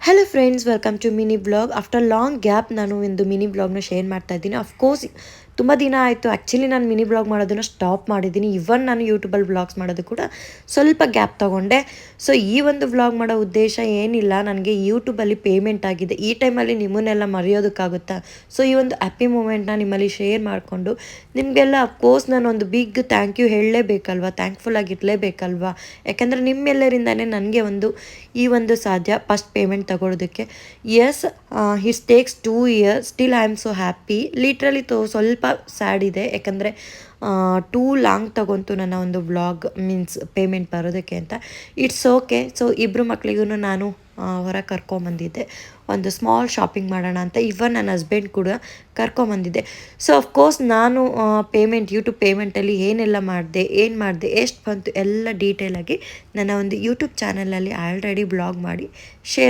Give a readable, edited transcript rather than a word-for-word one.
Hello friends, welcome to mini blog. After long gap ನಾನು ಒಂದು mini ಬ್ಲಾಗ್ನ share ಮಾಡ್ತಾ ಇದ್ದೀನಿ. ಅಫ್ಕೋರ್ಸ್ ತುಂಬ ದಿನ ಆಯಿತು. ಆ್ಯಕ್ಚುಲಿ ನಾನು ಮಿನಿ ಬ್ಲಾಗ್ ಮಾಡೋದನ್ನು ಸ್ಟಾಪ್ ಮಾಡಿದ್ದೀನಿ. ಇವನ್ ನಾನು ಯೂಟ್ಯೂಬಲ್ಲಿ ಬ್ಲಾಗ್ಸ್ ಮಾಡೋದು ಕೂಡ ಸ್ವಲ್ಪ ಗ್ಯಾಪ್ ತೊಗೊಂಡೆ. ಸೊ ಈ ಒಂದು ಬ್ಲಾಗ್ ಮಾಡೋ ಉದ್ದೇಶ ಏನಿಲ್ಲ, ನನಗೆ ಯೂಟ್ಯೂಬಲ್ಲಿ ಪೇಮೆಂಟ್ ಆಗಿದೆ. ಈ ಟೈಮಲ್ಲಿ ನಿಮ್ಮನ್ನೆಲ್ಲ ಮರೆಯೋದಕ್ಕಾಗುತ್ತಾ? ಸೊ ಈ ಒಂದು ಹ್ಯಾಪಿ ಮೂಮೆಂಟ್ನ ನಿಮ್ಮಲ್ಲಿ ಶೇರ್ ಮಾಡಿಕೊಂಡು ನಿಮಗೆಲ್ಲ ಅಫ್ಕೋರ್ಸ್ ನಾನು ಒಂದು ಬಿಗ್ ಥ್ಯಾಂಕ್ ಯು ಹೇಳಲೇಬೇಕಲ್ವಾ, ಥ್ಯಾಂಕ್ಫುಲ್ ಆಗಿರಲೇಬೇಕಲ್ವಾ. ಯಾಕೆಂದರೆ ನಿಮ್ಮೆಲ್ಲರಿಂದನೇ ನನಗೆ ಈ ಒಂದು ಸಾಧ್ಯ ಫಸ್ಟ್ ಪೇಮೆಂಟ್ ತಗೊಳ್ಳೋದಕ್ಕೆ. Yes, his takes 2 years, still I am so happy. Literally ಸ್ವಲ್ಪ ಸ್ಯಾಡ್ ಇದೆ, ಯಾಕಂದರೆ ಟೂ ಲಾಂಗ್ ತಗೊಂತು ನನ್ನ ಒಂದು ವ್ಲಾಗ್ ಮೀನ್ಸ್ ಪೇಮೆಂಟ್ ಬರೋದಕ್ಕೆ ಅಂತ. It's okay. ಸೊ ಇಬ್ಬರು ಮಕ್ಳಿಗೂ ನಾನು ಹೊರಗೆ ಕರ್ಕೊಂಬಂದಿದ್ದೆ, ಒಂದು ಸ್ಮಾಲ್ ಶಾಪಿಂಗ್ ಮಾಡೋಣ ಅಂತ. ಇವನ್ ನನ್ನ ಹಸ್ಬೆಂಡ್ ಕೂಡ ಕರ್ಕೊಂಬಂದಿದ್ದೆ. ಸೊ ಅಫ್ಕೋರ್ಸ್ ನಾನು ಯೂಟ್ಯೂಬ್ ಪೇಮೆಂಟಲ್ಲಿ ಏನೆಲ್ಲ ಮಾಡಿದೆ, ಎಷ್ಟು ಬಂತು ಎಲ್ಲ ಡೀಟೇಲಾಗಿ ನನ್ನ ಒಂದು ಯೂಟ್ಯೂಬ್ ಚಾನಲಲ್ಲಿ ಆಲ್ರೆಡಿ ಬ್ಲಾಗ್ ಮಾಡಿ ಶೇರ್